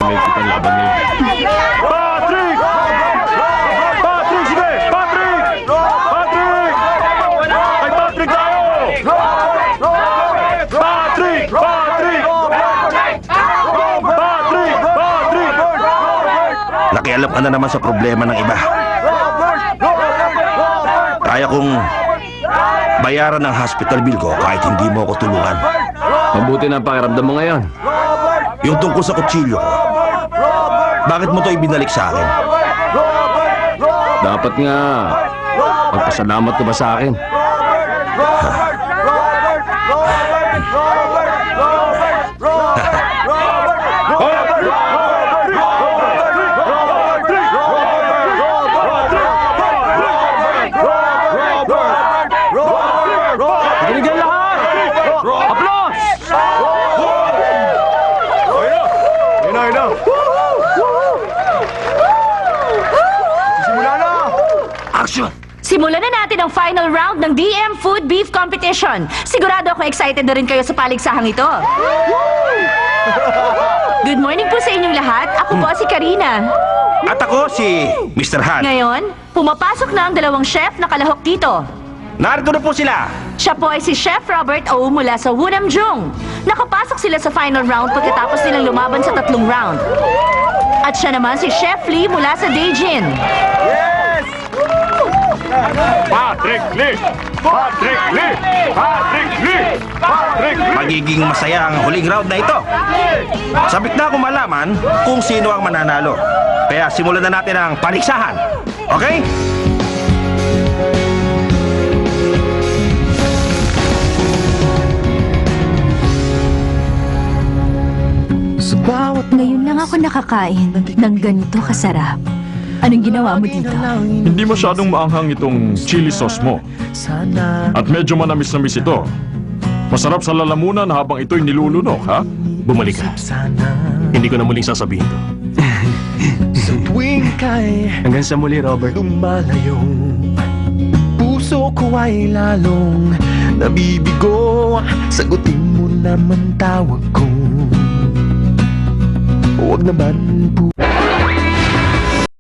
may kitang laban niya. Patrick! Patrick, sige! Patrick! Patrick! Kay Patrick tayo! Patrick! Patrick! Patrick! Patrick! Nakialam ka na naman sa problema ng iba. Kaya kong bayaran ng hospital bill ko kahit hindi mo ako tulungan. Mabuti na ang pakiramdam mo ngayon. Yung tungkol sa kutsilyo ko, bakit mo to ibinalik sa akin? Dapat nga, magpasalamat ka ba sa akin? Binigyan lahat! Applaus! Ayun na. Simula na! Action! Simulan na natin ang final round ng DM Food Beef Competition. Sigurado ako excited na rin kayo sa paligsahang ito. Good morning po sa inyong lahat. Ako po si Karina. At ako si Mr. Han. Ngayon, pumapasok na ang dalawang chef na kalahok dito. Narito na po sila. Siya po ay si Chef Robert O mula sa Wunamjung. Nakapasok sila sa final round pagkatapos nilang lumaban sa 3 round. At siya naman si Chef Lee mula sa Daejin. Patrick Lee! Patrick Lee! Patrick Lee! Patrick Lee! Magiging masaya ang huling round na ito. Sabik na akong malaman kung sino ang mananalo. Kaya simulan na natin ang paligsahan. Okay? Ngayon lang ako nakakain ng ganito kasarap. Anong ginawa mo dito? Hindi masyadong maanghang itong chili sauce mo. At medyo manamis-namis ito. Masarap sa lalamunan habang ito'y nilulunok, ha? Bumalik ka. Hindi ko na muling sasabihin to. Sa tuwing kay Hanggang sa muli, Robert. lumalayo, puso ko ay lalong nabibigo. Sagutin mo naman tawag ko. Huwag naman po